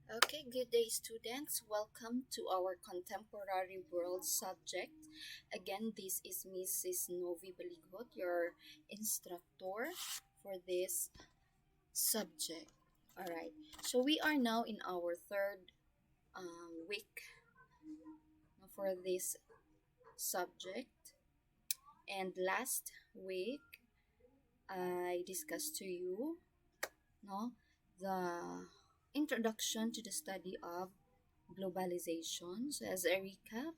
Okay, good day, students. Welcome to our contemporary world subject. Again, this is Mrs. Novi Baligot, your instructor for this subject. All right, so we are now in our third week for this subject, and last week I discussed to you no the introduction to the study of globalization. So, as a recap,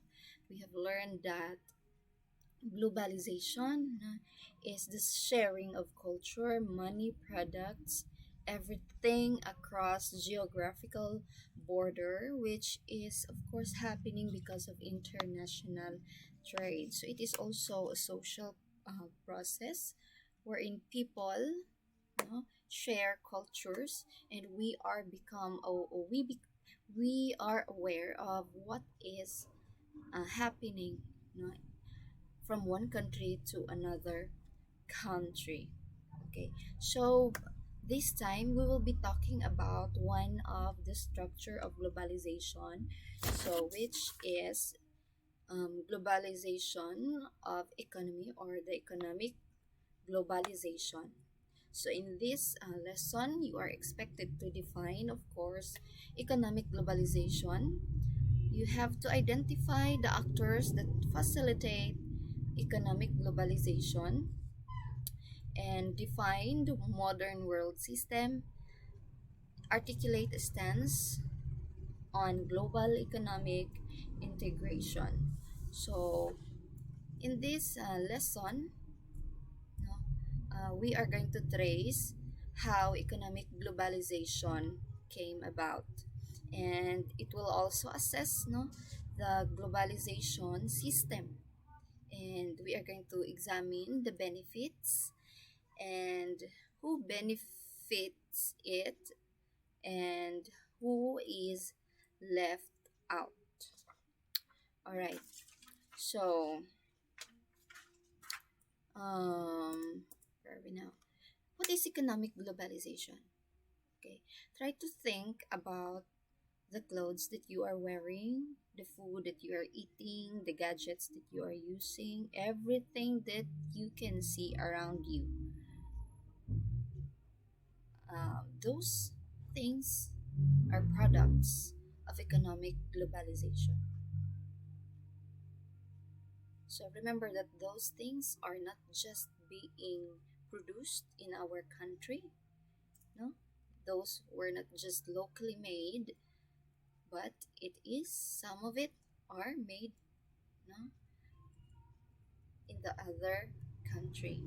we have learned that globalization is the sharing of culture, money, products, everything across geographical border, which is of course happening because of international trade. So it is also a social process wherein people share cultures, and we are become or we are aware of what is happening, you know, from one country to another country. Okay, so this time we will be talking about one of the structure of globalization, so which is globalization of economy, or the economic globalization. So in this lesson, you are expected to define, of course, economic globalization. You have to identify the actors that facilitate economic globalization and define the modern world system, articulate a stance on global economic integration. So, in this lesson, no, we are going to trace how economic globalization came about, and it will also assess the globalization system, and we are going to examine the benefits and who benefits it and who is left out. All right. So, where are we now? What is economic globalization? Okay. Try to think about the clothes that you are wearing, the food that you are eating, the gadgets that you are using, everything that you can see around you. Those things are products of economic globalization. So remember that those things are not just being produced in our country, no? Those were not just locally made, but it is some of it are made, no, in the other country.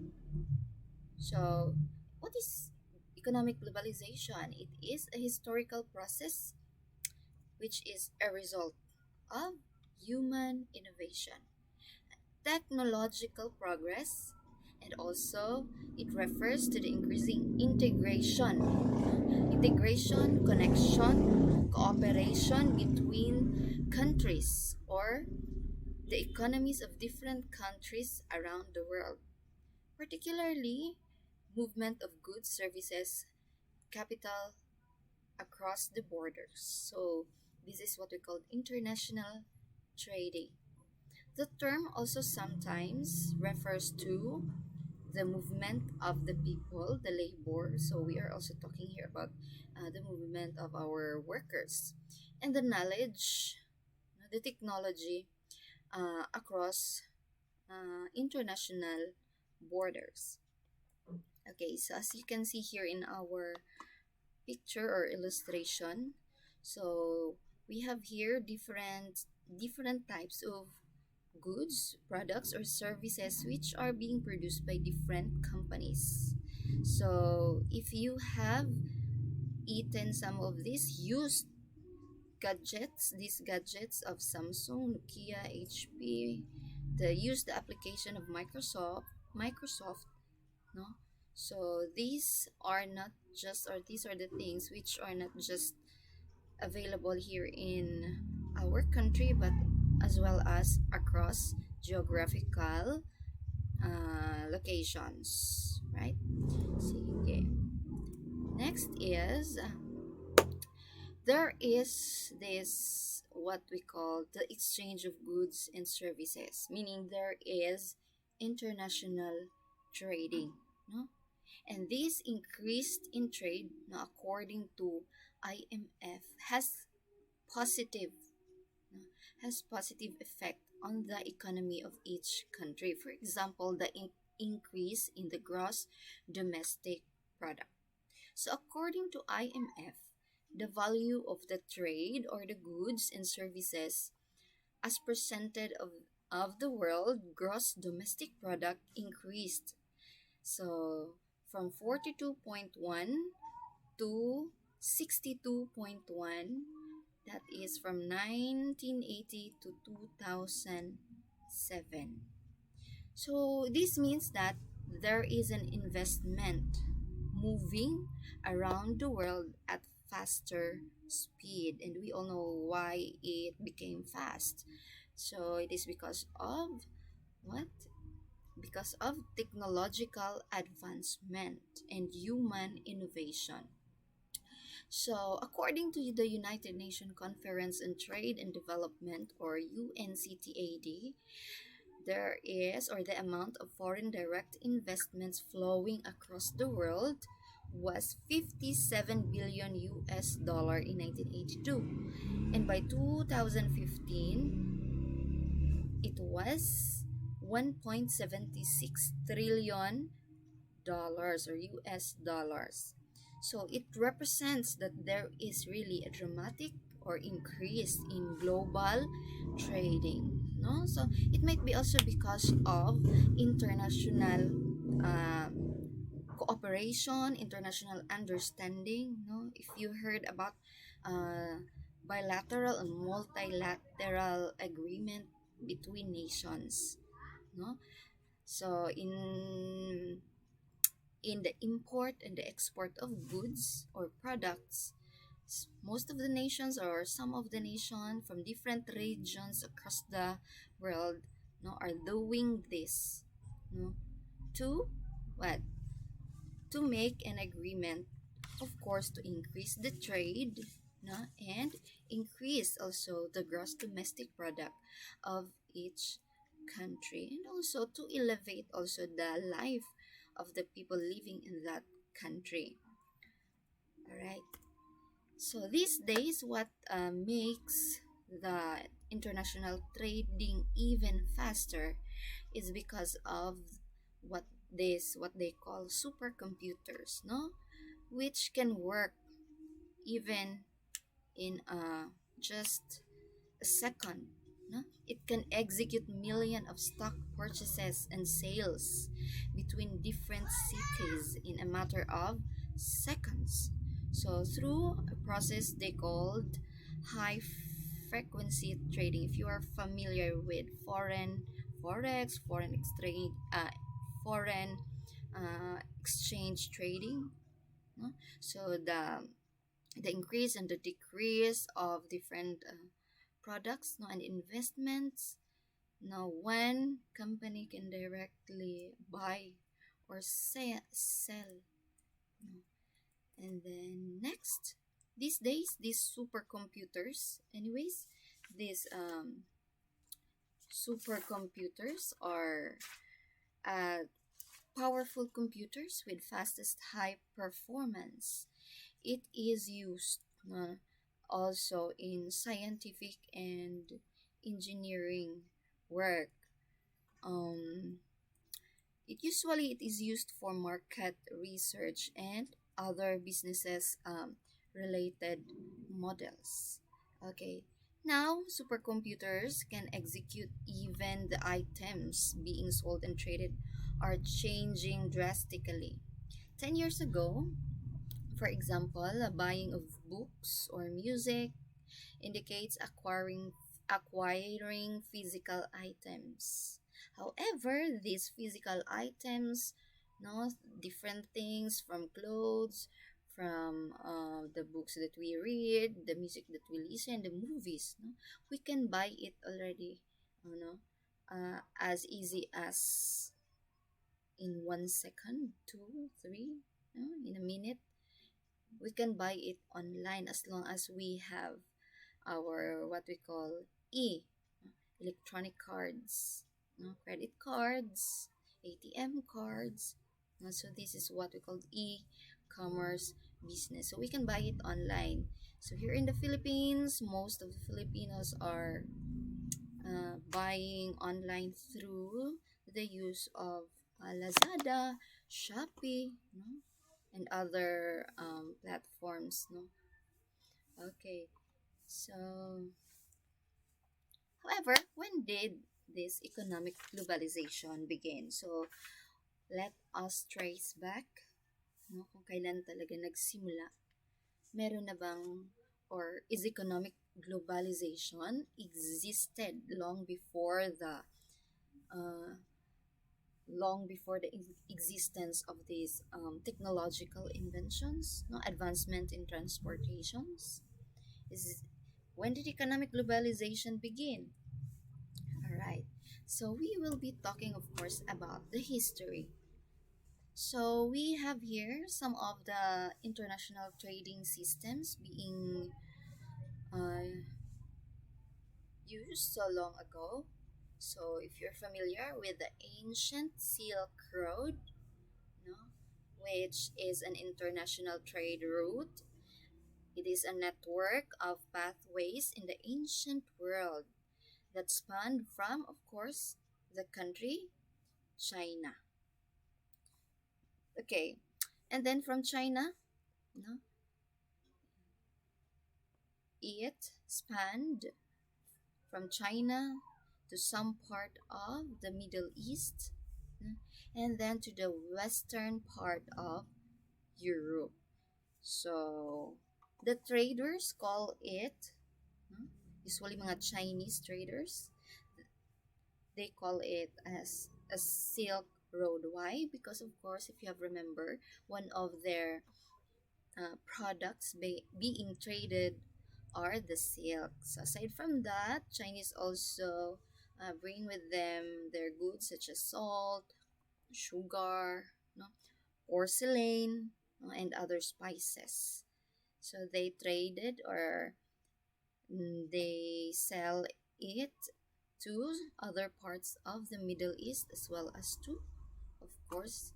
So what is economic globalization? It is a historical process which is a result of human innovation, technological progress, and also it refers to the increasing integration, connection, cooperation between countries, or the economies of different countries around the world, particularly movement of goods, services, capital across the borders. So this is what we call international trading. The term also sometimes refers to the movement of the people, the labor. So we are also talking here about the movement of our workers, and the knowledge, the technology across international borders. Okay, so as you can see here in our picture or illustration, so we have here different types of goods, products, or services which are being produced by different companies. So, if you have eaten some of these used gadgets, these gadgets of Samsung, Nokia, HP, the used application of Microsoft, no? So these are not just, or these are the things which are not just available here in our country, but as well as across geographical locations, right? Sige. Next is there is this what we call the exchange of goods and services, meaning there is international trading, no? And this increased in trade, no, according to IMF, positive no, has positive effect on the economy of each country. For example, the increase in the gross domestic product. So according to IMF, the value of the trade or the goods and services as percentage of the world gross domestic product increased. So from 42.1 to 62.1, that is from 1980 to 2007. So this means that there is an investment moving around the world at faster speed, and we all know why it became fast. So it is because of what? Because of technological advancement and human innovation. So, according to the United Nations Conference on Trade and Development, or UNCTAD, there is, or the amount of foreign direct investments flowing across the world was 57 billion US dollar in 1982, and by 2015 it was 1.76 trillion dollars or US dollars. So it represents that there is really a dramatic or increase in global trading. No, so it might be also because of international uh, cooperation, international understanding. No, if you heard about bilateral and multilateral agreement between nations. No, so in the import and the export of goods or products, most of the nations or some of the nation from different regions across the world, no, are doing this, no, to what? To make an agreement, of course, to increase the trade, no, and increase also the gross domestic product of each country, and also to elevate also the life of the people living in that country. All right. So these days, what makes the international trading even faster is because of what they call supercomputers, no, which can work even in just a second. No? It can execute millions of stock purchases and sales between different cities in a matter of seconds. So through a process they called high frequency trading. If you are familiar with foreign forex, foreign exchange trading, no? So the increase and the decrease of different products, no, and investments. Now, one company can directly buy or sell. No. And then next, these days, these supercomputers, anyways, these supercomputers are uh, powerful computers with fastest high performance. It is used also in scientific and engineering work. Um, it is used for market research and other businesses related models. Okay. Now, supercomputers can execute even the items being sold and traded are changing drastically. 10 years ago, for example, buying of books or music indicates acquiring physical items. However, these physical items, no, different things from clothes, from the books that we read, the music that we listen, the movies, no, we can buy it already, as easy as in 1 second, two, three, no, in a minute. we can buy it online as long as we have our what we call e electronic cards, no, credit cards, ATM cards. No, so this is what we call e-commerce business. So we can buy it online. So here in the Philippines, most of the Filipinos are buying online through the use of Lazada, Shopee, no, and other platforms. No, okay. So, however, when did this economic globalization begin? So, let us trace back, no, kung kailan talaga nagsimula. Meron na bang, or is economic globalization existed uh, long before the existence of these technological inventions, no, advancement in transportations? Is when did economic globalization begin? All right. So we will be talking, of course, about the history. So we have here some of the international trading systems being uh, used so long ago. So if you're familiar with the ancient Silk Road, no, which is an international trade route, it is a network of pathways in the ancient world that spanned from, of course, the country China. Okay, and then from China, no, it spanned from China to some part of the Middle East, no, and then to the western part of Europe. So the traders call it, no, usually mga Chinese traders, they call it as a Silk Road. Why? Because of course, if you have remember, one of their products being traded are the silks. Aside from that, Chinese also bring with them their goods such as salt, sugar, no, porcelain, no, and other spices. So they traded or they sell it to other parts of the Middle East as well as to, of course,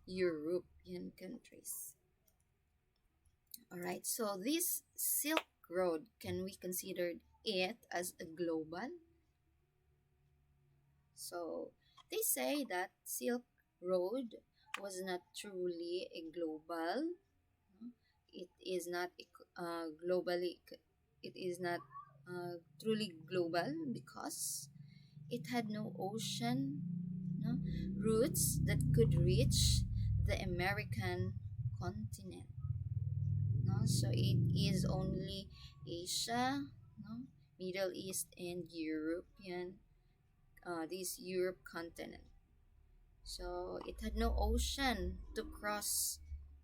European countries. All right, so this Silk Road, can we consider it as a global? So they say that Silk Road was not truly a global. No? It is not globally. It is not truly global because it had no ocean, no, routes that could reach the American continent. No, so it is only Asia, no, Middle East, and European. This Europe continent. So it had no ocean to cross.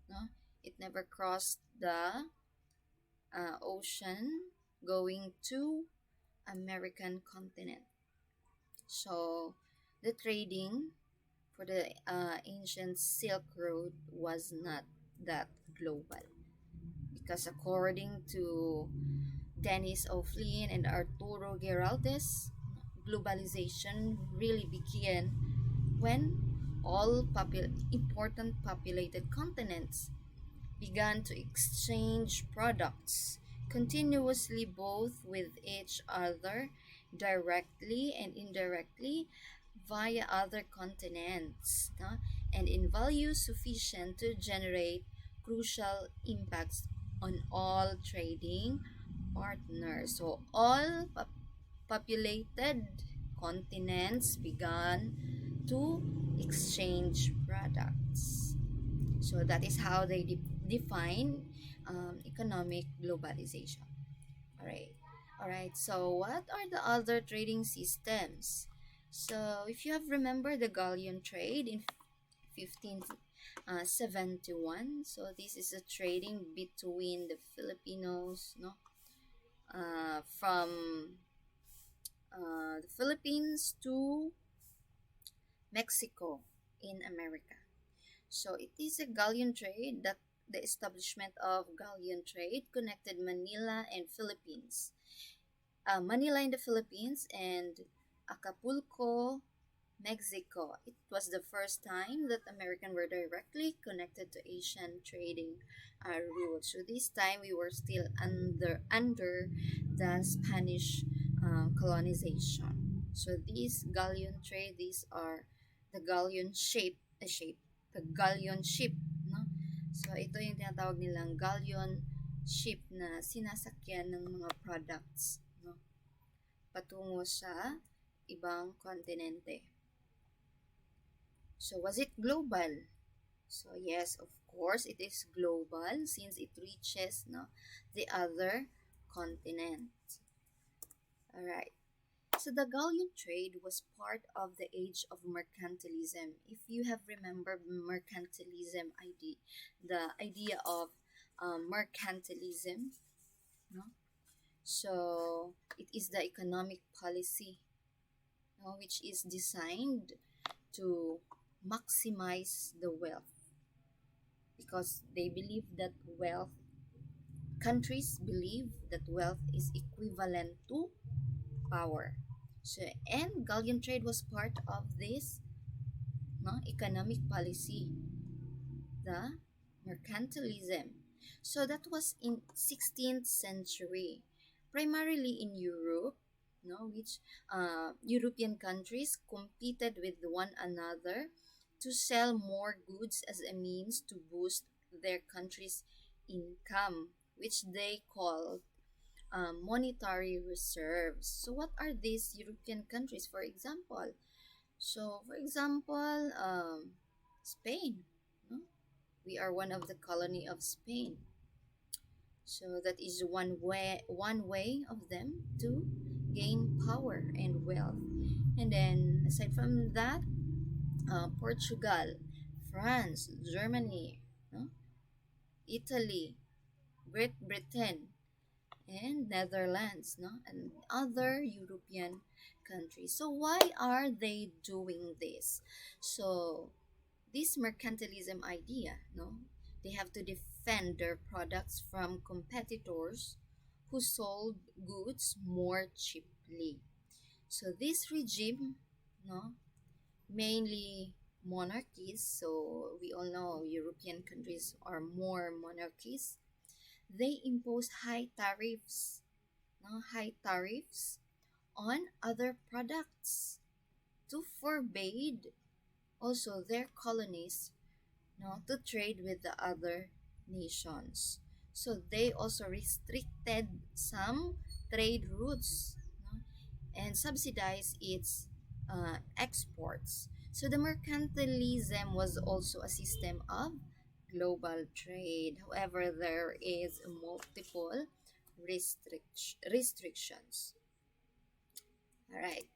No, it never crossed the ocean going to American continent. So the trading for the ancient Silk Road was not that global because according to Dennis O'Flynn and Arturo Geraldes, globalization really began when all important populated continents began to exchange products continuously both with each other directly and indirectly via other continents, no? And in values sufficient to generate crucial impacts on all trading partners. So all populated continents began to exchange products. So that is how they define economic globalization. All right. All right. So what are the other trading systems? So if you have remembered the Galleon Trade in 1571, so this is a trading between the Filipinos, no, from the Philippines to Mexico in America. So it is a galleon trade the establishment of Galleon Trade connected Manila in the Philippines and Acapulco, Mexico. It was the first time that Americans were directly connected to Asian trading routes. So this time we were still under the Spanish colonization. So these galleon trade, these are the galleon ship, no? So ito yung tinatawag nilang galleon ship na sinasakyan ng mga products, no? Patungo sa ibang kontinente. So was it global? So yes, of course it is global since it reaches, no, the other continent. All right. So the Galleon trade was part of the Age of Mercantilism. If you have remembered mercantilism idea, the idea of mercantilism, no? So it is the economic policy, no, which is designed to maximize the wealth because they believe that countries believe that wealth is equivalent to power. So, and galleon trade was part of this, no, economic policy, the mercantilism. So that was in 16th century, primarily in Europe, no, which European countries competed with one another to sell more goods as a means to boost their country's income, which they call monetary reserves. So, what are these European countries, for example? So, for example, Spain. No? We are one of the colony of Spain. So that is one way of them to gain power and wealth. And then aside from that, Portugal, France, Germany, no? Italy, Great Britain, and Netherlands, no, and other European countries. So why are they doing this? So this mercantilism idea, no, they have to defend their products from competitors who sold goods more cheaply. So this regime, no, mainly monarchies. So we all know European countries are more monarchies. They impose high tariffs on other products to forbade also their colonies, no, to trade with the other nations. So they also restricted some trade routes, no, and subsidized its exports. So the mercantilism was also a system of global trade. However, there is multiple restrictions. All right.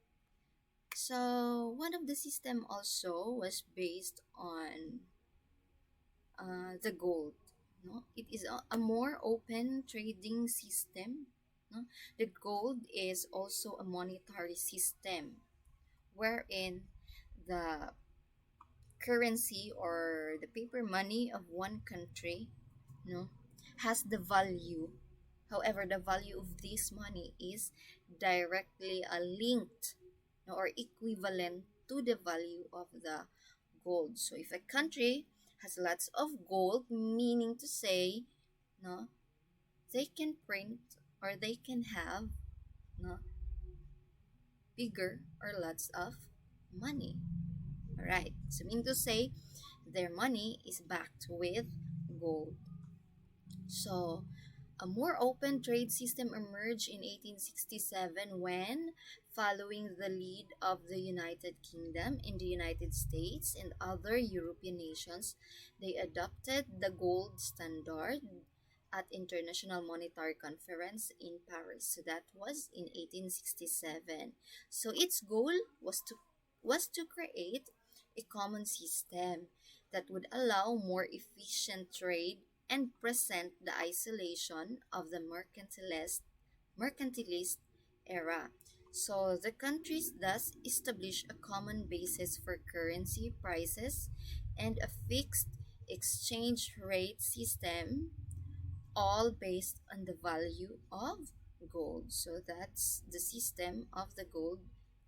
So one of the system also was based on the gold. No, it is a more open trading system. No, the gold is also a monetary system wherein the currency or the paper money of one country, no, has the value. However, the value of this money is directly linked, no, or equivalent to the value of the gold. So if a country has lots of gold, meaning to say, no, they can print or they can have, no, bigger or lots of money. All right. So meaning to say, their money is backed with gold. So, a more open trade system emerged in 1867 when, following the lead of the United Kingdom in the United States and other European nations, they adopted the gold standard at International Monetary Conference in Paris. So that was in 1867. So its goal was to create a common system that would allow more efficient trade and present the isolation of the mercantilist era. So the countries thus established a common basis for currency prices and a fixed exchange rate system, all based on the value of gold. So that's the system of the gold.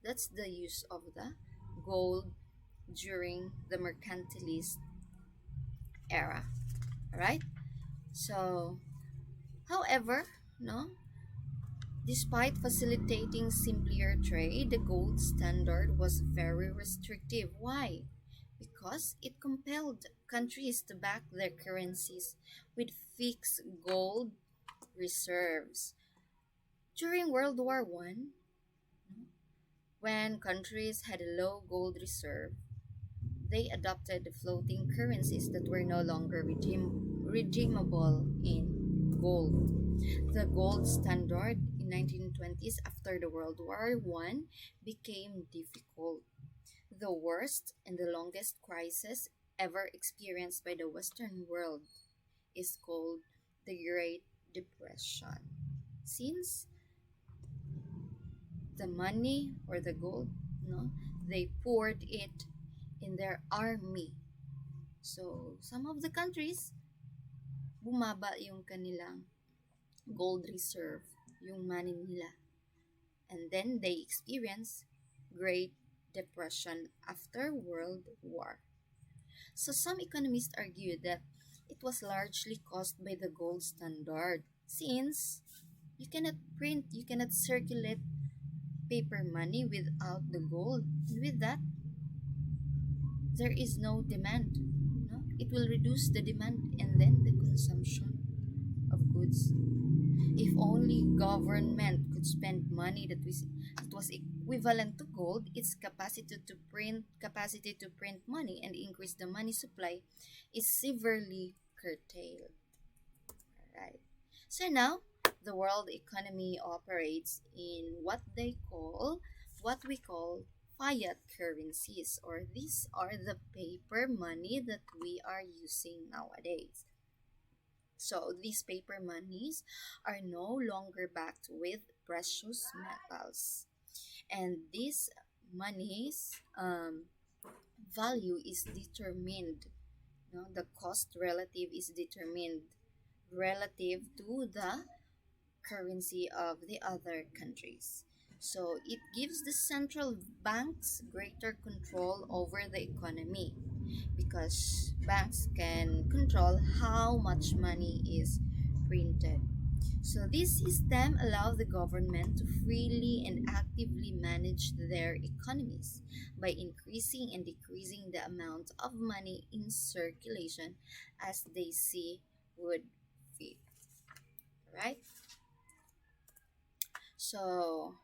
That's the use of the gold during the mercantilist era, right? So, however, no, despite facilitating simpler trade, the gold standard was very restrictive. Why? Because it compelled countries to back their currencies with fixed gold reserves. During World War One, when countries had a low gold reserve, they adopted floating currencies that were no longer redeemable in gold. The gold standard in 1920s after the World War One became difficult. The worst and the longest crisis ever experienced by the Western world is called the Great Depression. Since the money or the gold, no, they poured it in their army. So, some of the countries, bumaba yung kanilang gold reserve, yung money nila. And then they experience Great Depression after World War. So some economists argue that it was largely caused by the gold standard since you cannot print, you cannot circulate paper money without the gold. And with that, there is no demand. No? It will reduce the demand and then the consumption of goods. If only government could spend money that was equivalent to gold, its capacity to print money and increase the money supply is severely curtailed. Right. So now the world economy operates in what we call fiat currencies, or these are the paper money that we are using nowadays. So these paper monies are no longer backed with precious metals, and these monies value is determined. No, the cost relative is determined relative to the currency of the other countries. So it gives the central banks greater control over the economy because banks can control how much money is printed. So this system allows the government to freely and actively manage their economies by increasing and decreasing the amount of money in circulation as they see would fit. Right? So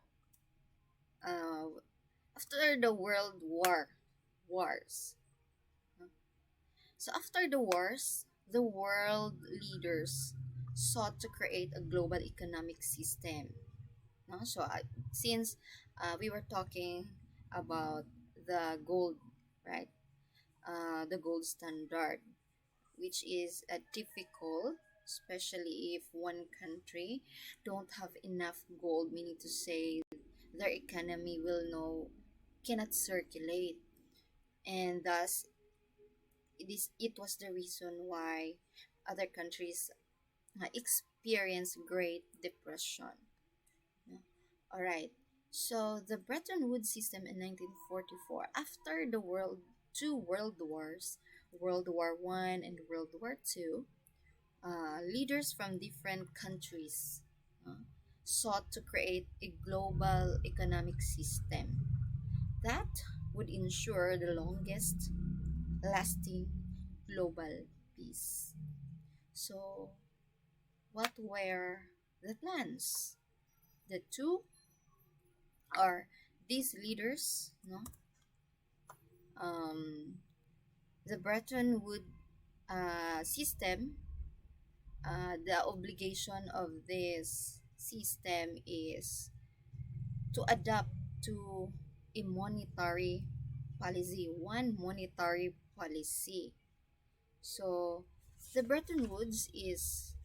uh, after the wars, so after the wars, the world leaders sought to create a global economic system. No? So since we were talking about the gold, right? The gold standard, which is difficult, especially if one country don't have enough gold, meaning to say their economy will no cannot circulate, and thus it was the reason why other countries experience Great Depression. No? All right. So the Bretton Woods system in 1944, after the two world wars, World War One and World War Two, leaders from different countries uh, sought to create a global economic system that would ensure the longest lasting global peace. So, what were the plans? The two are these leaders, no? Um, the Bretton Woods system, the obligation of this system is to adapt to a monetary policy, one monetary policy. So, the Bretton Woods is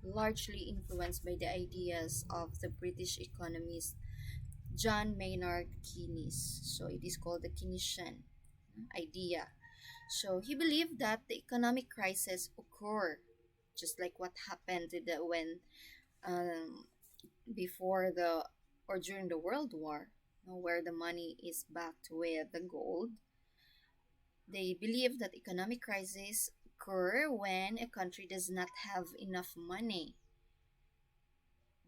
largely influenced by the ideas of the British economist John Maynard Keynes. So, it is called the Keynesian idea. So he believed that the economic crisis occur just like what happened to the when um, before the or during the World War, where the money is backed with the gold. They believe that economic crises occur when a country does not have enough money.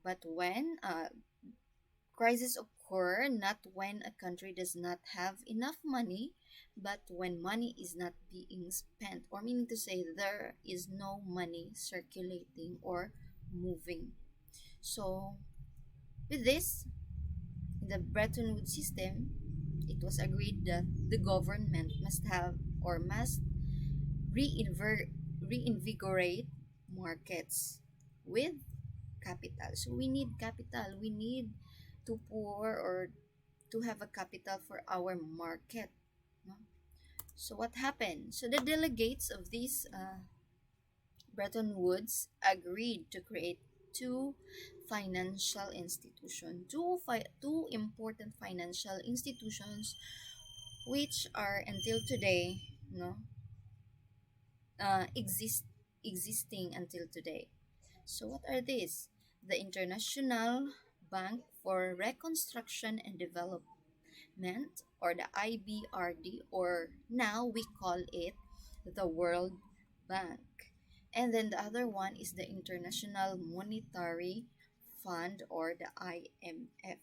But when crises occur not when a country does not have enough money, but when money is not being spent, or meaning to say there is no money circulating or moving. So, with this, in the Bretton Woods system, it was agreed that the government must have or must reinvigorate markets with capital. So we need capital. We need to pour or to have a capital for our market. No? So what happened? So the delegates of these Bretton Woods agreed to create two financial institutions, two important financial institutions which are until today, no, exist existing until today. So what are these? The International Bank for Reconstruction and Development, or the IBRD, or now we call it the World Bank. And then the other one is the International Monetary Fund, or the IMF.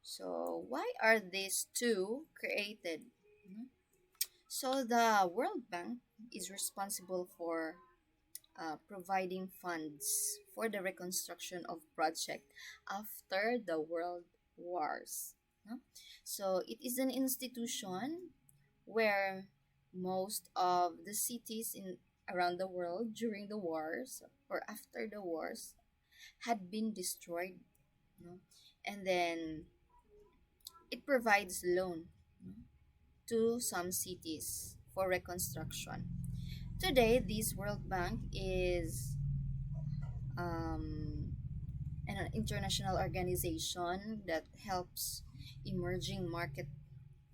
So why are these two created? So the World Bank is responsible for providing funds for the reconstruction of project after the world wars, no? So it is an institution where most of the cities in around the world during the wars or after the wars had been destroyed, no? And then it provides loan, no, to some cities for reconstruction. Today this World Bank is um, an international organization that helps emerging market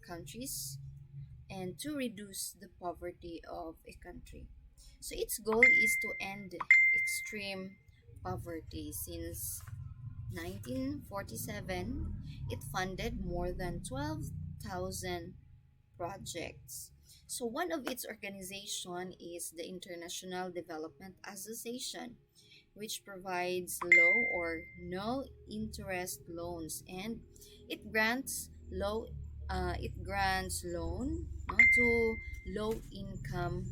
countries and to reduce the poverty of a country. So its goal is to end extreme poverty. Since 1947, it funded more than 12,000 projects. So one of its organization is the International Development Association, which provides low or no interest loans, and it grants loan, no, to low income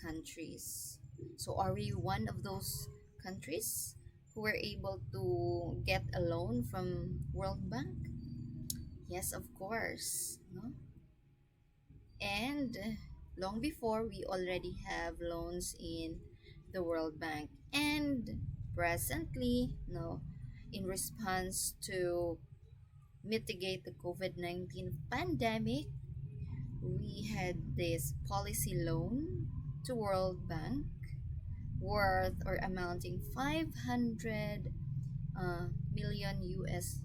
countries. So are we one of those countries who were able to get a loan from World Bank? Yes, of course, no? And long before, we already have loans in the World Bank. And presently, no, in response to mitigate the COVID-19 pandemic, we had this policy loan to World Bank worth or amounting 500 million US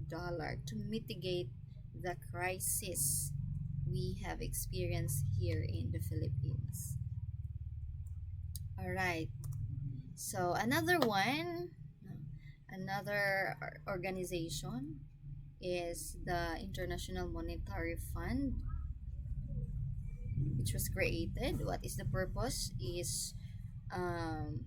dollar to mitigate the crisis we have experienced here in the Philippines. All right. So another organization is the International Monetary Fund, which was created. What is the purpose? Is um,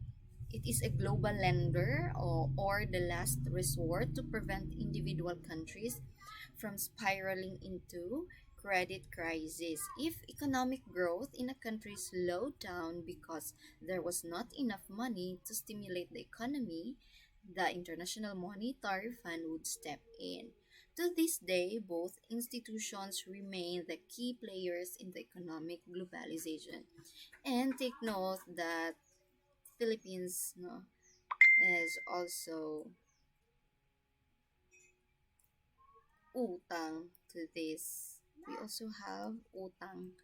it is a global lender, or the last resort to prevent individual countries from spiraling into credit crisis. If economic growth in a country slowed down because there was not enough money to stimulate the economy, the International Monetary Fund would step in. To this day, both institutions remain the key players in the economic globalization. And take note that Philippines, no, is also utang to this. We also have utang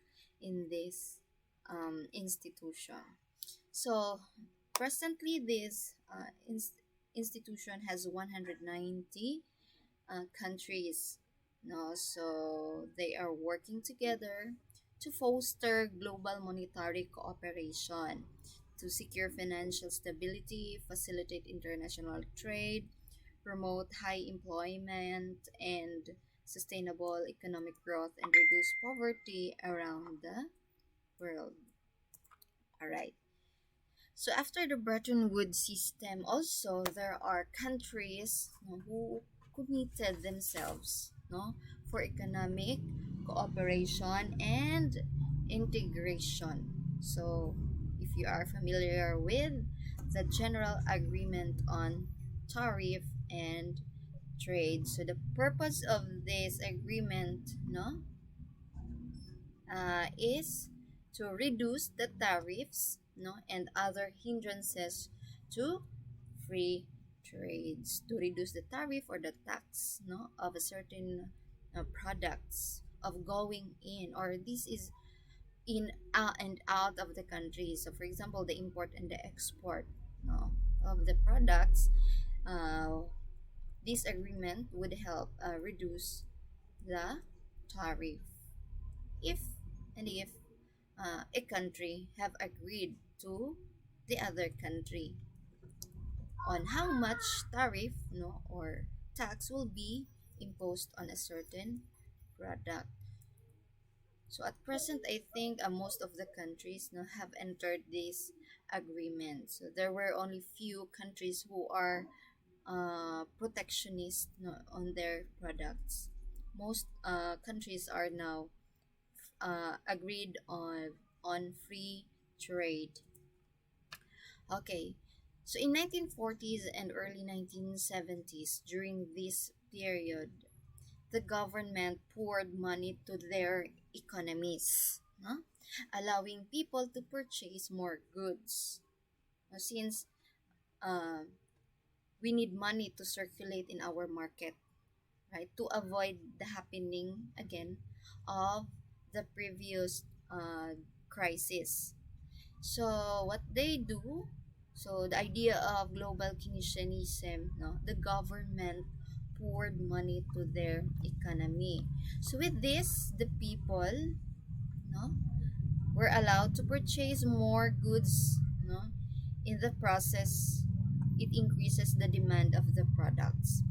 in this institution. So presently, this institution has 190 countries. No, so they are working together to foster global monetary cooperation, to secure financial stability, facilitate international trade, promote high employment and sustainable economic growth, and reduce poverty around the world. All right. So after the Bretton Woods system, also there are countries, who committed themselves, for economic cooperation and integration. So if you are familiar with the General Agreement on Tariff and Trade, so the purpose of this agreement, is to reduce the tariffs, and other hindrances to free trades, to reduce the tariff or the tax, of a certain products of going in, or this is in and out of the country. So for example, the import and the export, of the products, uh, this agreement would help reduce the tariff if if a country have agreed to the other country on how much tariff, or tax will be imposed on a certain product. So at present, I think most of the countries, have entered this agreement. So there were only few countries who are protectionist, on their products. Most countries are now agreed on free trade. Okay, so in 1940s and early 1970s, during this period, the government poured money to their economies, allowing people to purchase more goods. Now, since uh, we need money to circulate in our market, right, to avoid the happening again of the previous crisis. So what they do, so the idea of global Keynesianism, the government poured money to their economy. So with this, the people, no, were allowed to purchase more goods. In the process, it increases the demand of the products.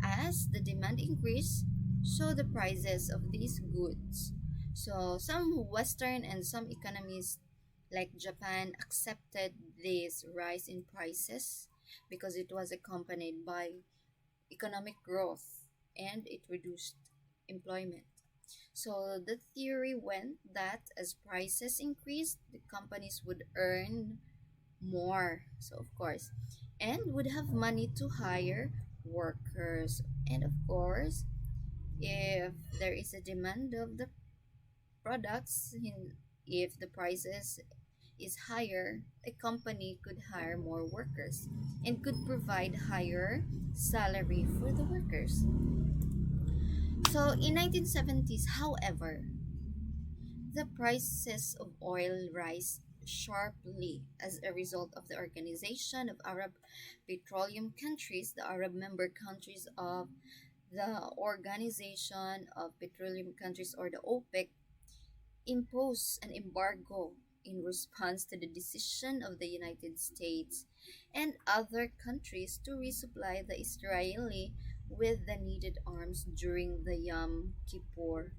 As the demand increase, so the prices of these goods. So some Western and some economies like Japan accepted this rise in prices because it was accompanied by economic growth and it reduced employment. So the theory went that as prices increased, the companies would earn more. So of course, and would have money to hire workers. And of course, if there is a demand of the products, if the prices is higher, a company could hire more workers and could provide higher salary for the workers. So in 1970s, however, the prices of oil rise sharply as a result of the Organization of Arab Petroleum Countries, the Arab member countries of the Organization of Petroleum Countries, or the OPEC, imposed an embargo in response to the decision of the United States and other countries to resupply the Israeli with the needed arms during the Yom Kippur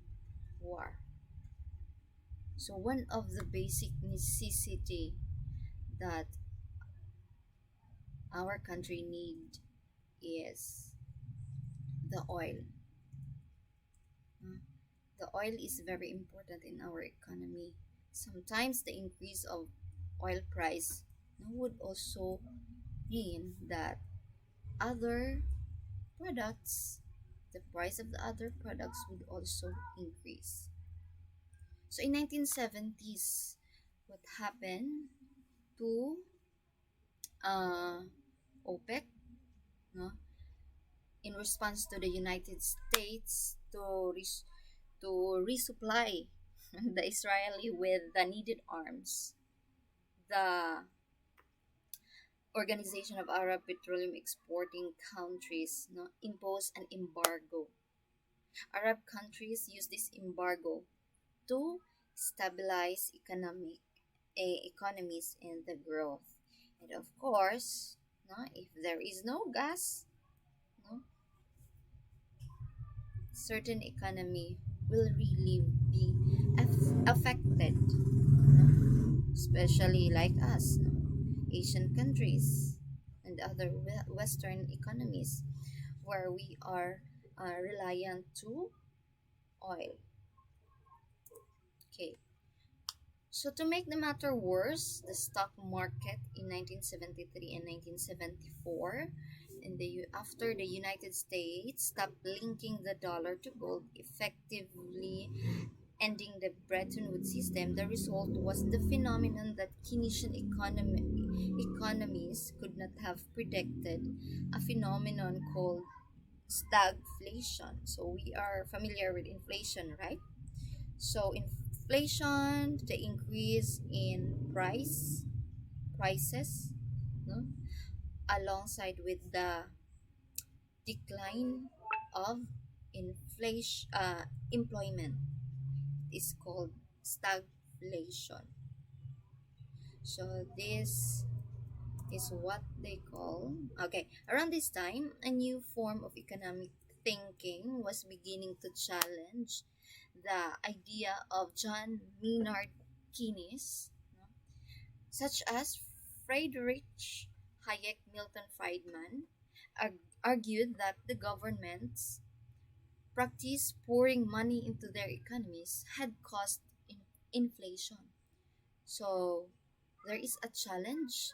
War. So one of the basic necessity that our country need is the oil. The oil is very important in our economy. Sometimes the increase of oil price would also mean that other products, the price of the other products would also increase. So in 1970s, what happened to uh, OPEC, no, in response to the United States to resupply the Israeli with the needed arms. The Organization of Arab Petroleum Exporting Countries, imposed an embargo. Arab countries use this embargo to stabilize economies and the growth. And of course, no, if there is no gas, no, certain economy will really be affected, no? Especially like us, no? Asian countries and other Western economies where we are reliant to oil. Okay, so to make the matter worse, the stock market in 1973 and 1974, after the United States stopped linking the dollar to gold, effectively ending the Bretton Woods system, the result was the phenomenon that Keynesian economies could not have predicted, a phenomenon called stagflation. So we are familiar with inflation, right? So inflation, the increase in prices, no, alongside with the decline of inflation employment is called stagflation. So this is what they call, okay, around this time a new form of economic thinking was beginning to challenge the idea of John Maynard Keynes, no, such as Friedrich Hayek, Milton Friedman argued that the governments practice pouring money into their economies had caused inflation. So there is a challenge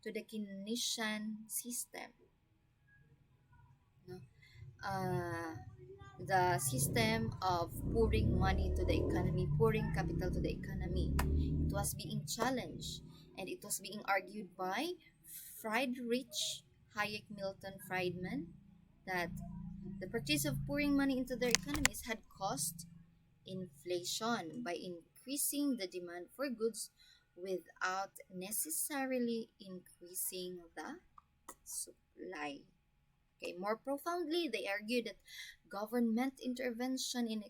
to the Keynesian system, no? Uh, the system of pouring money to the economy, pouring capital to the economy. It was being challenged and it was being argued by Friedrich Hayek, Milton Friedman, that the practice of pouring money into their economies had caused inflation by increasing the demand for goods without necessarily increasing the supply. Okay, more profoundly, they argue that government intervention in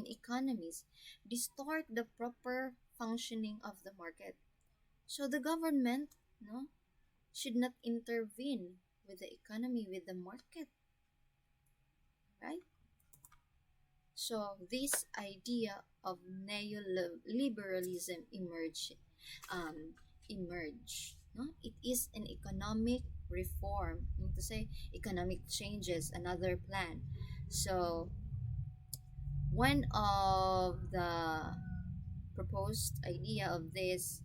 economies distort the proper functioning of the market. So the government, no, should not intervene with the economy, with the market, right? So this idea of neoliberalism um, emerged. No, it is an economic reform. I mean to say, economic changes, another plan. So one of the proposed idea of this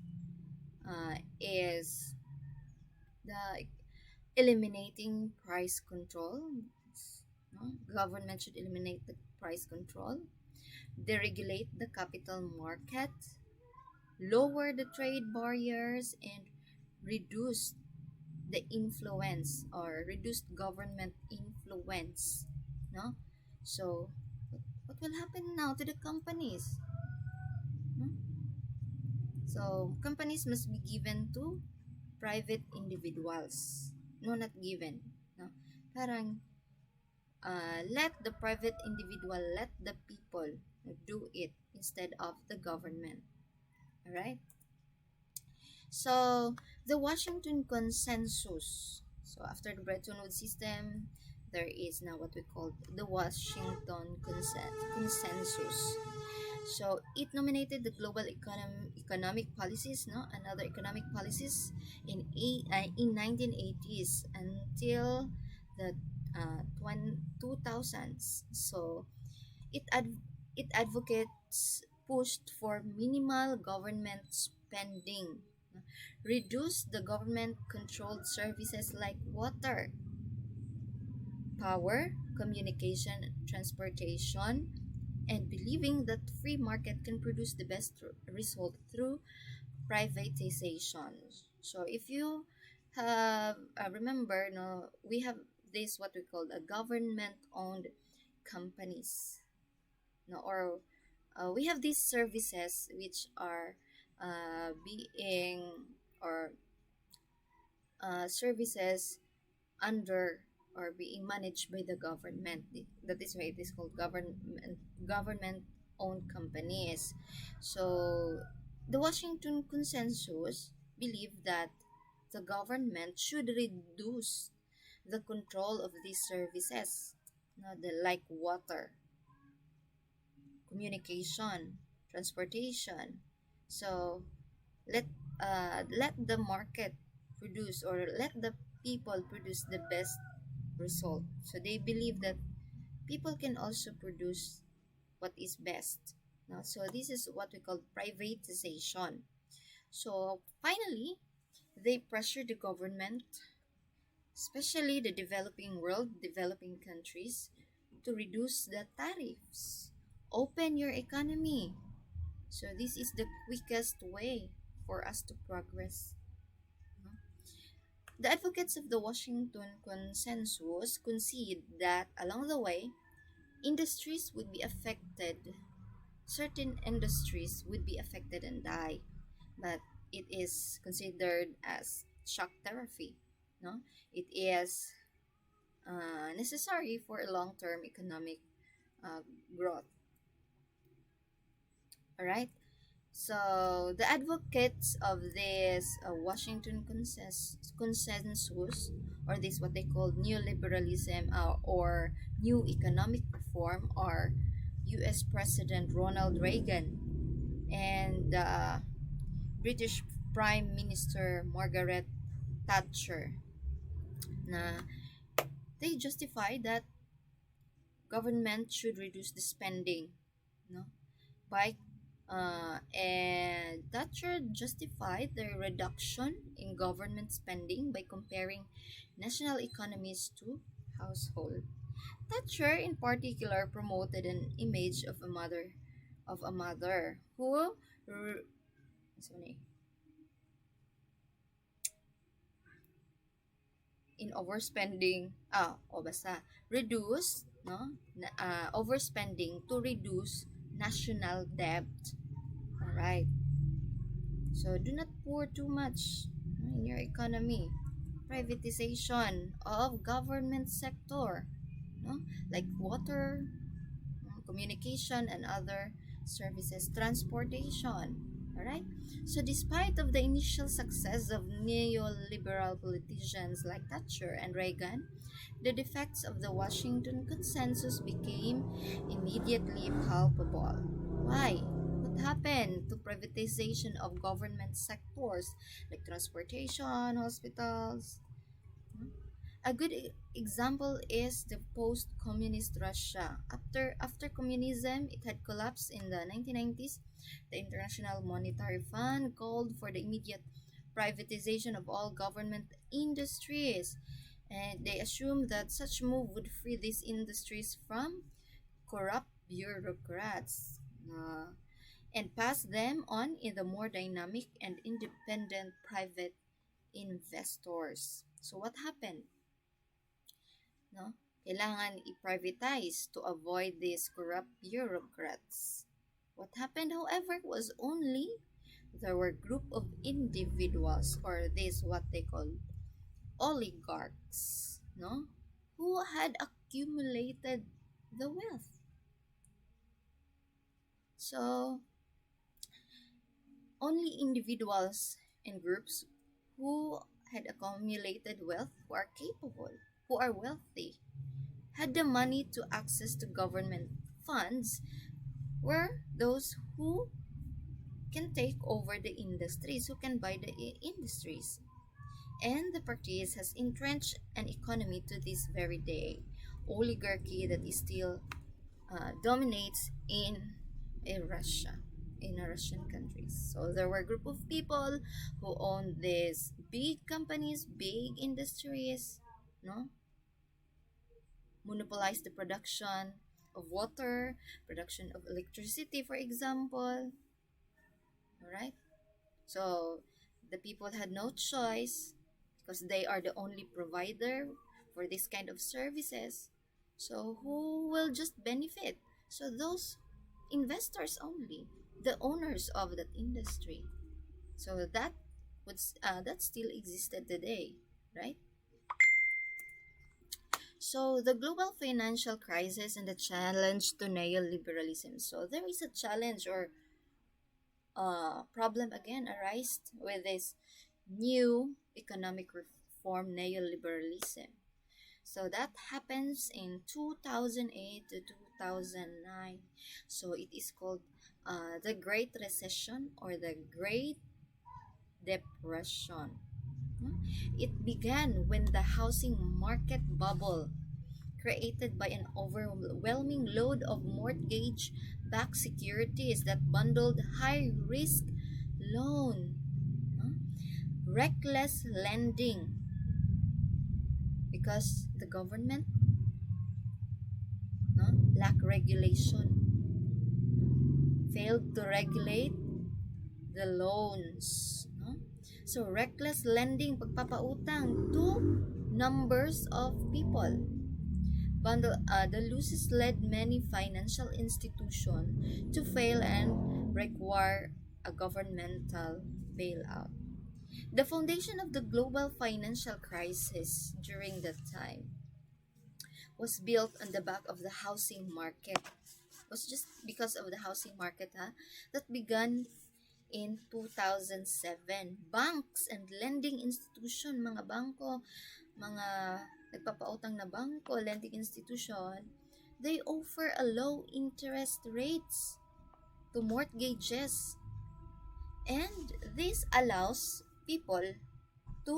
is the eliminating price control. No? Government should eliminate the price control, deregulate the capital market, lower the trade barriers, and reduce the influence or reduce government influence. No? So, what will happen now to the companies? No? So, companies must be given to private individuals. No, not given. No? Parang, let the private individual, let the people do it instead of the government. Alright? So, the Washington Consensus. So, after the Bretton Woods system, there is now what we call the Washington Consensus. So, it nominated the global economic policies, no, and other economic policies in 1980s until the 2000s. So, it it advocates pushed for minimal government spending, reduce the government controlled services like water, power, communication, transportation, and believing that free market can produce the best result through privatization. So if you have remember, no, we have this what we call a government owned companies, no, or we have these services which are being or services under or being managed by the government. That is why it is called government owned companies. So the Washington Consensus believed that the government should reduce the control of these services, like water, communication, transportation. So let let the market produce, or let the people produce the best result. So they believe that people can also produce what is best. No? So this is what we call privatization. So finally, they pressure the government, especially the developing world, developing countries, to reduce the tariffs. Open your economy. So this is the quickest way for us to progress. No? The advocates of the Washington Consensus concede that along the way, industries would be affected. Certain industries would be affected and die, but it is considered as shock therapy. No, it is necessary for a long-term economic uh, growth. All right. So the advocates of this Washington consensus, or this what they call neoliberalism, or new economic reform, are U.S. President Ronald Reagan and British Prime Minister Margaret Thatcher. Na they justify that government should reduce the spending, no, by and Thatcher justified the reduction in government spending by comparing national economies to household. Thatcher, in particular, promoted an image of a mother who, sorry, in overspending, o basta, reduce, no, overspending to reduce national debt. All right. So do not pour too much in your economy. Privatization of government sector, no? Like water, communication, and other services, transportation. All right. So despite of the initial success of neoliberal politicians like Thatcher and Reagan, the defects of the Washington Consensus became immediately palpable. Why? What happened to privatization of government sectors like transportation, hospitals? A good example is the post-communist Russia. After communism, it had collapsed in the 1990s. The International Monetary Fund called for the immediate privatization of all government industries, and they assumed that such move would free these industries from corrupt bureaucrats, and pass them on in the more dynamic and independent private investors. So what happened? No? Kailangan i-privatize to avoid these corrupt bureaucrats. What happened, however, was only there were group of individuals, or this what they call oligarchs, no, who had accumulated the wealth. So only individuals and groups who had accumulated wealth, who are capable, who are wealthy, had the money to access to government funds, were those who can take over the industries, who can buy the industries. And the practice has entrenched an economy to this very day. Oligarchy that is still dominates in Russia, in Russian countries. So there were a group of people who owned these big companies, big industries, no, monopolized the production of water, production of electricity, for example. All right. So the people had no choice because they are the only provider for this kind of services. So who will just benefit? So those investors only, the owners of that industry. So that still existed today, right? So the global financial crisis and the challenge to neoliberalism. So there is a challenge or problem again arise with this new economic reform neoliberalism. So that happens in 2008 to 2009. So it is called the Great Recession or the Great Depression. No? It began when the housing market bubble created by an overwhelming load of mortgage backed securities that bundled high risk loan, no? Reckless lending because the government, no, lack regulation, failed to regulate the loans, no? So reckless lending, pagpapautang to numbers of people. The losses led many financial institutions to fail and require a governmental bailout. The foundation of the global financial crisis during that time was built on the back of the housing market. It was just because of the housing market that began in 2007. Banks and lending institution, mga bangko, mga nagpapautang na bangko, lending institution, they offer a low interest rates to mortgages. And this allows people to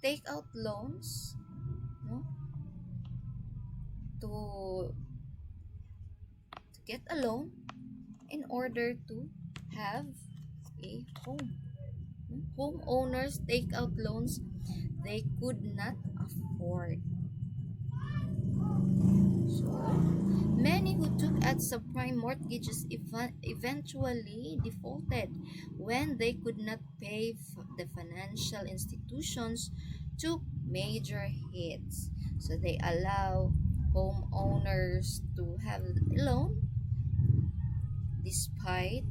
take out loans, no, to get a loan in order to have a home. Homeowners take out loans they could not afford. So, many who took out subprime mortgages eventually defaulted when they could not pay. The financial institutions took major hits. So they allow homeowners to have a loan despite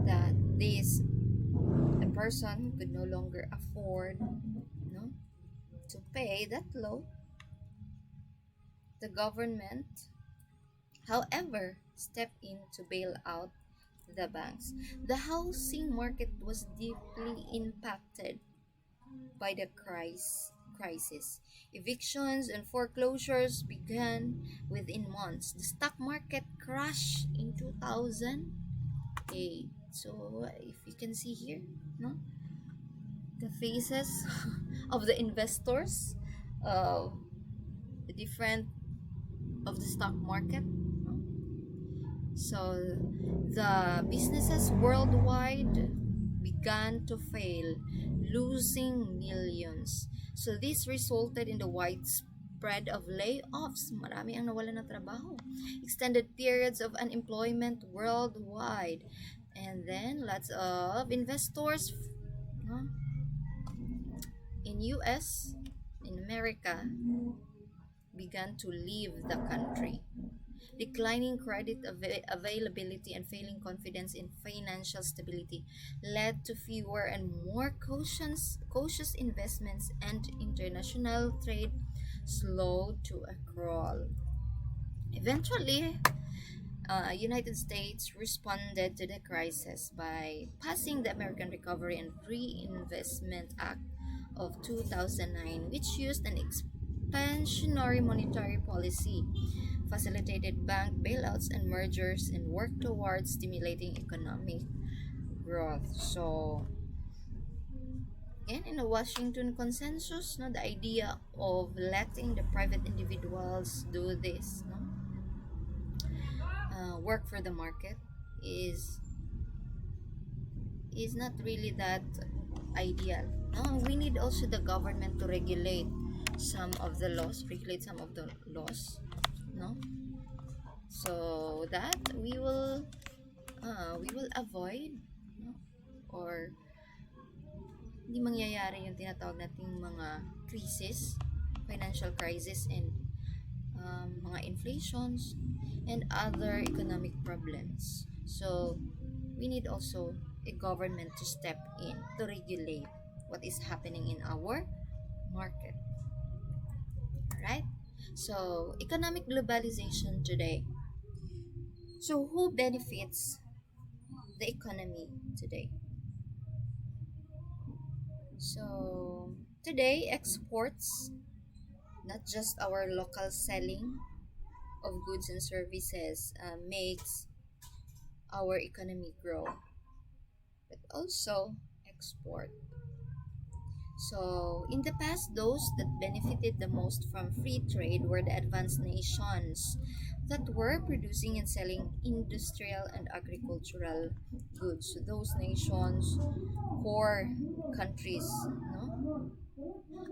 that this a person could no longer afford, no, to pay that loan. The government, however, stepped in to bail out the banks. The housing market was deeply impacted by the crisis. Evictions and foreclosures began within months. The stock market crashed in 2008. So if you can see here, no, the faces of the investors, the different of the stock market, no? So the businesses worldwide began to fail, losing millions. So this resulted in the widespread of layoffs. Marami ang nawalan ng trabaho. Extended periods of unemployment worldwide. And then lots of investors, no, in US, in America, began to leave the country. Declining credit availability and failing confidence in financial stability led to fewer and more cautious investments, and international trade slowed to a crawl. Eventually, United States responded to the crisis by passing the American Recovery and Reinvestment Act of 2009, which used an expansionary monetary policy, facilitated bank bailouts and mergers, and worked towards stimulating economic growth. So, again, in the Washington Consensus, no, the idea of letting the private individuals do this, no, work for the market is not really that ideal. No, we need also the government to regulate some of the laws, no, so that we will avoid, no, or hindi mangyayari yung tinatawag nating mga crisis, financial crisis, and mga inflations and other economic problems. So we need also a government to step in to regulate what is happening in our market. Alright? So, economic globalization today. So, who benefits the economy today? So, today, exports, not just our local selling of goods and services, makes our economy grow, but also export. So, in the past, those that benefited the most from free trade were the advanced nations that were producing and selling industrial and agricultural goods. So, those nations, core countries, no,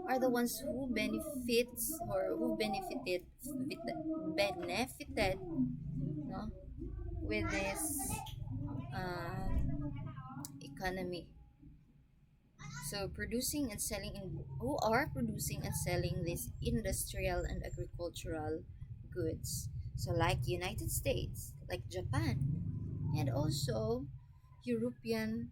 are the ones who benefits or who benefited, no, with this economy. So producing and selling who are producing and selling these industrial and agricultural goods. So like United States, like Japan, and also European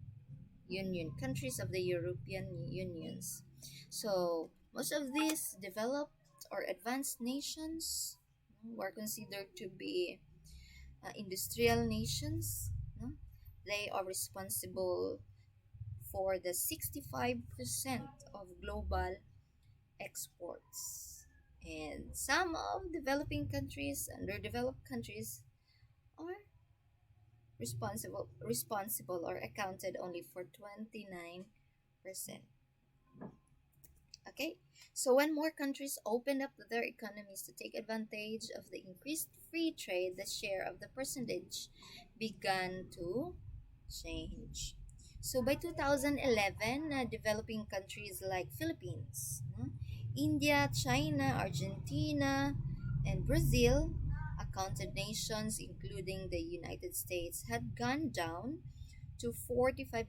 Union, countries of the European Unions. So most of these developed or advanced nations were considered to be industrial nations. No? They are responsible for the 65% of global exports. And some of developing countries, underdeveloped countries, are responsible or accounted only for 29%. Okay, so when more countries opened up their economies to take advantage of the increased free trade, the share of the percentage began to change. So by 2011, developing countries like Philippines, India, China, Argentina, and Brazil, accounted nations including the United States, had gone down to 45%.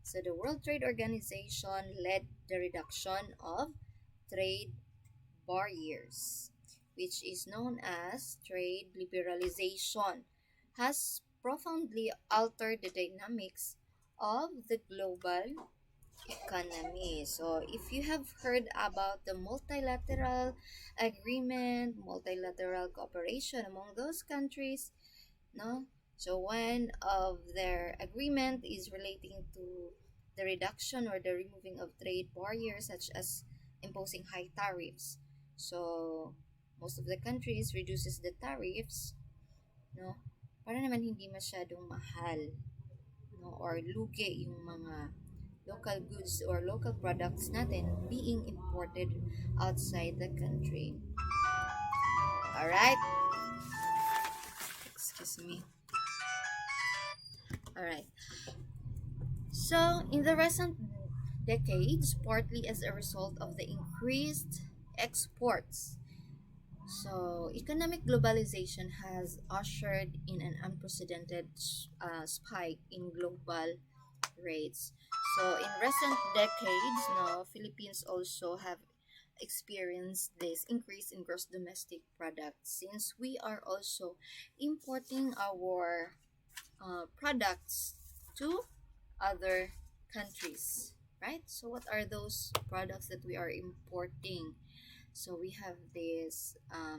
So the World Trade Organization led the reduction of trade barriers, which is known as trade liberalization, has profoundly altered the dynamics of the global economy. So if you have heard about the multilateral agreement, multilateral cooperation among those countries, no, so one of their agreement is relating to the reduction or the removing of trade barriers such as imposing high tariffs. So most of the countries reduces the tariffs, no, para naman hindi masyadong mahal, no, or lugi yung mga local goods or local products natin being imported outside the country. All right, excuse me. All right. So, in the recent decades, partly as a result of the increased exports, so economic globalization has ushered in an unprecedented spike in global rates. So, in recent decades, now Philippines also have experienced this increase in gross domestic product since we are also importing our products to other countries, right? So what are those products that we are importing? So we have this uh,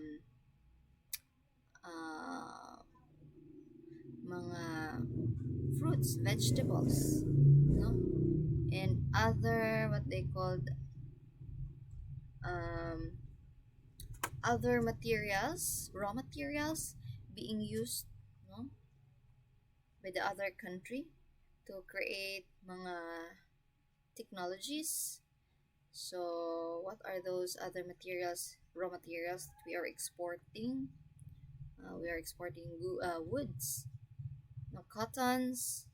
mga fruits, vegetables, no? And other what they called um, other materials, raw materials being used, no, by the other country to create mga technologies. So, what are those other materials, raw materials that we are exporting? We are exporting woods, no, cottons,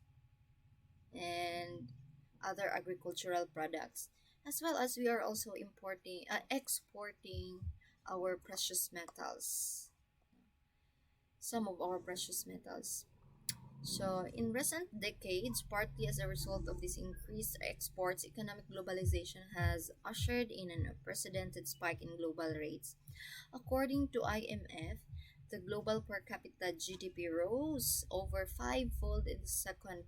and other agricultural products, as well as we are also exporting our precious metals, some of our precious metals. So, in recent decades, partly as a result of this increased exports, economic globalization has ushered in an unprecedented spike in global rates. According to IMF, the global per capita GDP rose over fivefold in the second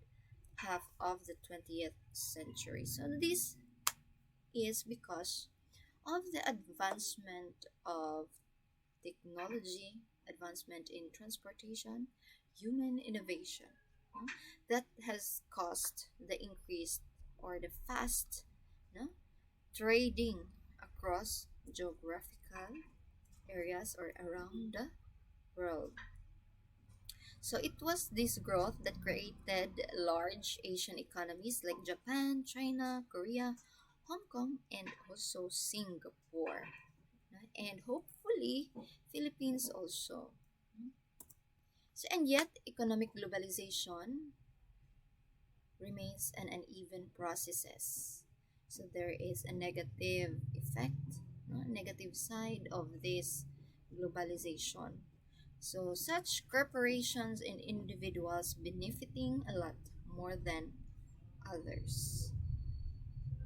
half of the 20th century. So, this is because of the advancement of technology, advancement in transportation, human innovation, no, that has caused the increased or the fast, no, trading across geographical areas or around the world. So it was this growth that created large Asian economies like Japan, China, Korea, Hong Kong, and also Singapore. And hopefully, Philippines also. So, and yet, economic globalization remains an uneven process. So there is a negative effect, no, negative side of this globalization. So such corporations and individuals benefiting a lot more than others.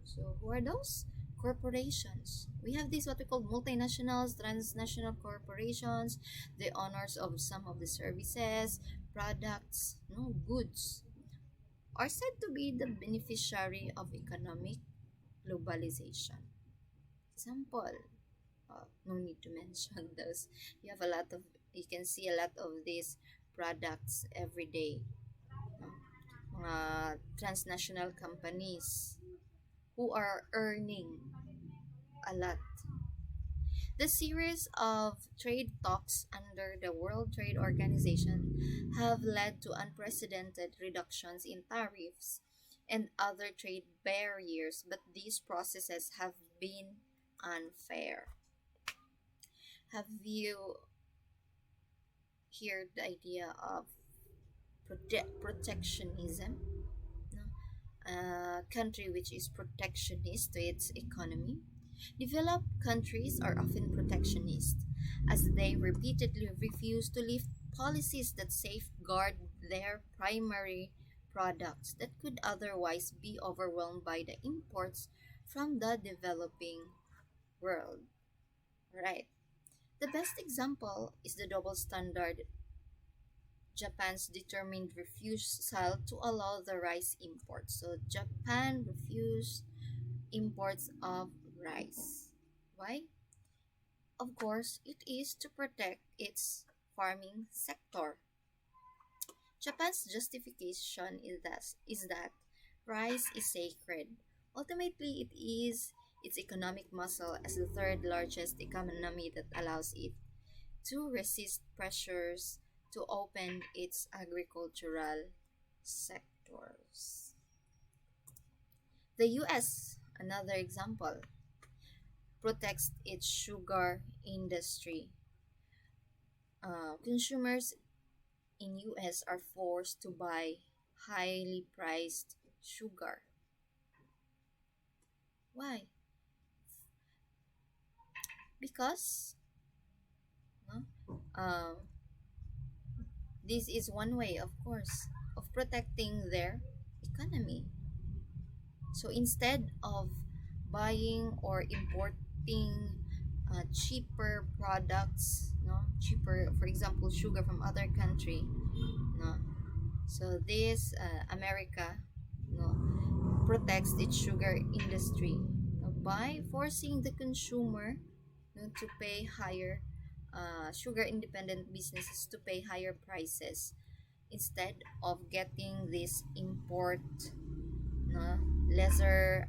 So who are those? Corporations. We have these what we call multinationals, transnational corporations, the owners of some of the services, products, no goods, are said to be the beneficiary of economic globalization. Example, no need to mention those. You have a lot of, you can see a lot of these products every day. No? Mga transnational companies who are earning a lot. The series of trade talks under the World Trade Organization have led to unprecedented reductions in tariffs and other trade barriers, but these processes have been unfair. Have you heard the idea of protectionism? No? A country which is protectionist to its economy. Developed countries are often protectionist as they repeatedly refuse to lift policies that safeguard their primary products that could otherwise be overwhelmed by the imports from the developing world. Right. The best example is the double standard, Japan's determined refusal to allow the rice imports. So Japan refused imports of rice. Why? Of course, it is to protect its farming sector. Japan's justification is that rice is sacred. Ultimately, it is its economic muscle as the third largest economy that allows it to resist pressures to open its agricultural sectors. The US, another example, protects its sugar industry. Consumers in US are forced to buy highly priced sugar. Why? Because no, this is one way, of course, of protecting their economy. So instead of buying or importing cheaper products, no, cheaper, for example, sugar from other country, no. So this America, no, protects its sugar industry, no, by forcing the consumer, no, to pay higher sugar independent businesses to pay higher prices instead of getting this import, no, lesser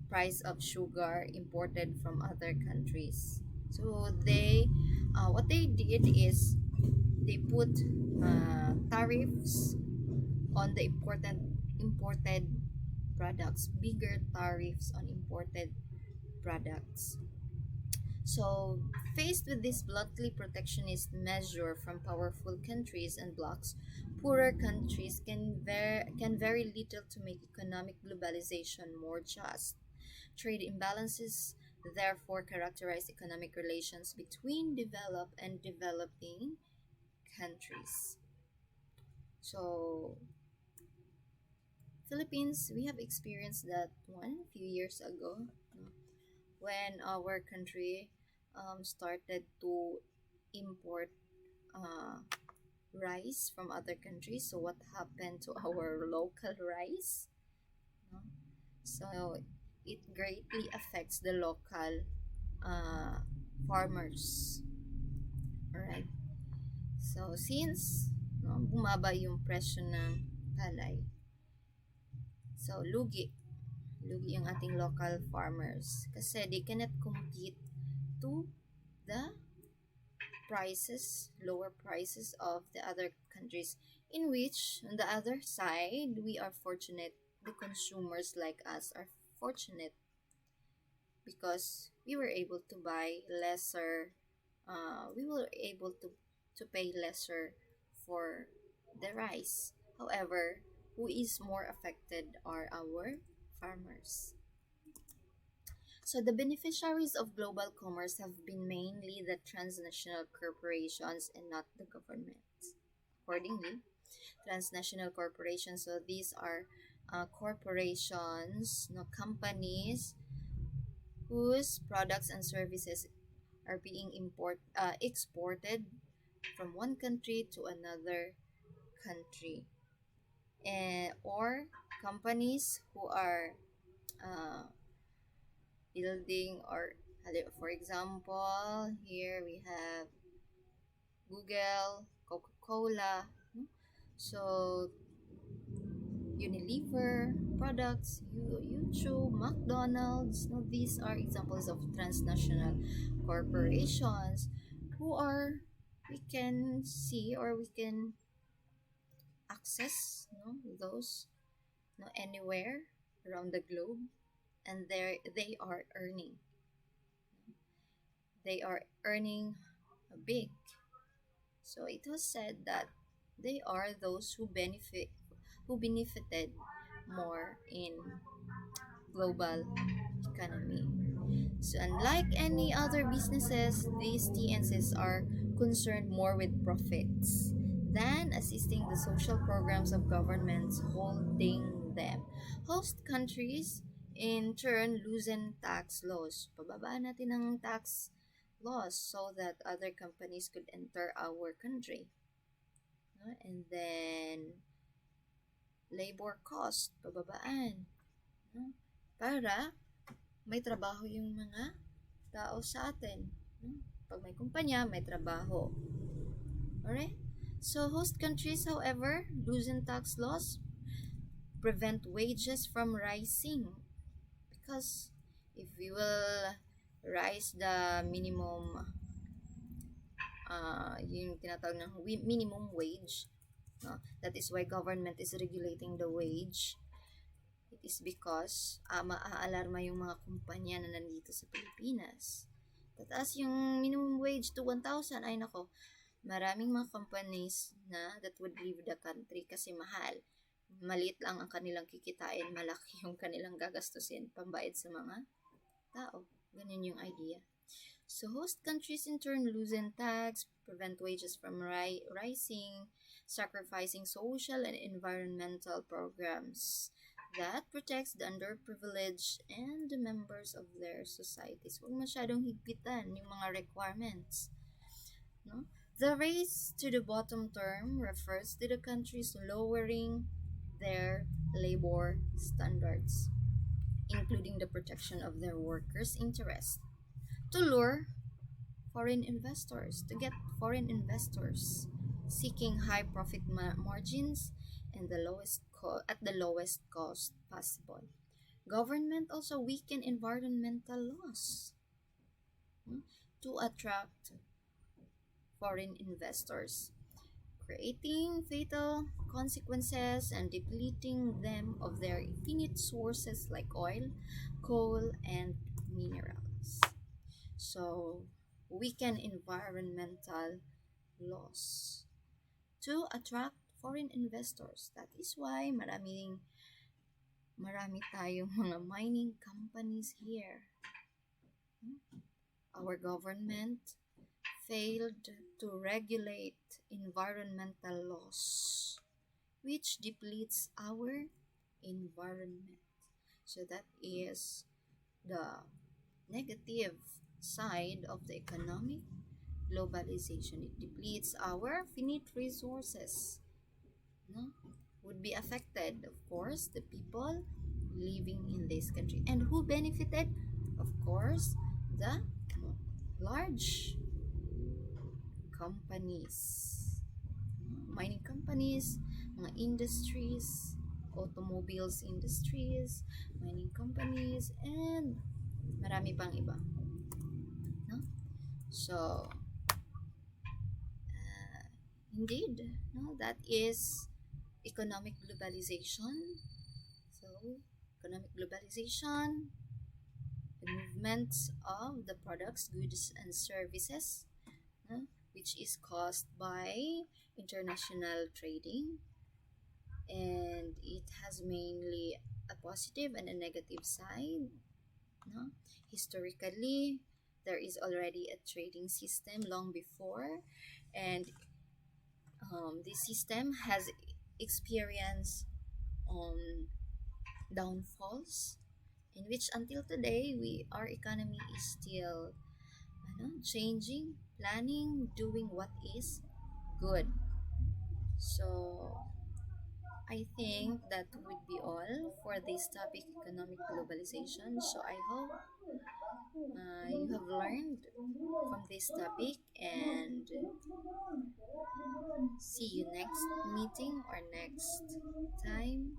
price of sugar imported from other countries. So they, what they did is they put tariffs on the imported products, bigger tariffs on imported products. So, faced with this bluntly protectionist measure from powerful countries and blocs, poorer countries can very little to make economic globalization more just. Trade imbalances therefore characterize economic relations between developed and developing countries. So, Philippines, we have experienced that one a few years ago, no, when our country started to import uh, rice from other countries. So what happened to our local rice? No? So it greatly affects the local. uh, farmers. Alright? So, since no, bumaba yung presyo ng palay, so lugi yung ating local farmers kasi they cannot compete to the lower prices of the other countries, in which, on the other side, we are fortunate, the consumers like us are fortunate because we were able to buy lesser, we were able to pay lesser for the rice. However, who is more affected are our farmers. So the beneficiaries of global commerce have been mainly the transnational corporations and not the governments. Accordingly, transnational corporations, so these are corporations, no, companies whose products and services are being exported from one country to another country, or companies who are uh, building, or for example, here we have Google, Coca-Cola, so Unilever products, YouTube, McDonald's. No, these are examples of transnational corporations who are, we can see or we can access, no, those, no, anywhere around the globe, and they are earning. They are earning big. So it was said that they are those who benefited more in global economy. So unlike any other businesses, these TNCs are concerned more with profits than assisting the social programs of governments holding them. Host countries in turn loosen tax laws. Pababaan natin ang tax laws so that other companies could enter our country. No? And then labor cost, pababaan. No? Para may trabaho yung mga tao sa atin. No? Pag may kumpanya, may trabaho. Alright? So, host countries, however, loosen tax laws, prevent wages from rising. Because if we will rise the minimum, yung tinatawag ng minimum wage, no? That is why government is regulating the wage. It is because maaalarma yung mga kumpanya na nandito sa Pilipinas. Tataas yung minimum wage to 1,000. Ay nako, maraming mga companies na that would leave the country kasi mahal. Maliit lang ang kanilang kikitain, malaki yung kanilang gagastusin pambayad sa mga tao. Ganun yung idea. So host countries in turn loosen tax, prevent wages from rising, sacrificing social and environmental programs that protects the underprivileged and the members of their societies. Huwag masyadong higpitan yung mga requirements. No? The race to the bottom term refers to the countries lowering their labor standards, including the protection of their workers' interests, to lure foreign investors, to get foreign investors seeking high profit margins and at the lowest cost possible. Government also weaken environmental laws, to attract foreign investors, creating fatal consequences and depleting them of their infinite sources like oil, coal, and minerals. So, weaken environmental laws to attract foreign investors. That is why marami tayong mga mining companies here. Our government failed to regulate environmental laws, which depletes our environment. So that is the negative side of the economic globalization. It depletes our finite resources. No? Would be affected, of course, the people living in this country. And who benefited? Of course, the large companies, mining companies, mga industries, automobiles industries, mining companies, and marami pang iba. No? So, indeed, no, that is economic globalization. So, economic globalization, the movement of the products, goods, and services, no, which is caused by international trading, and it has mainly a positive and a negative side. No? Historically, there is already a trading system long before, and this system has experienced um, downfalls, in which until today our economy is still changing, planning, doing what is good. So I think that would be all for this topic, economic globalization. So I hope you have learned from this topic, and see you next meeting or next time.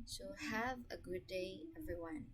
So have a good day, everyone.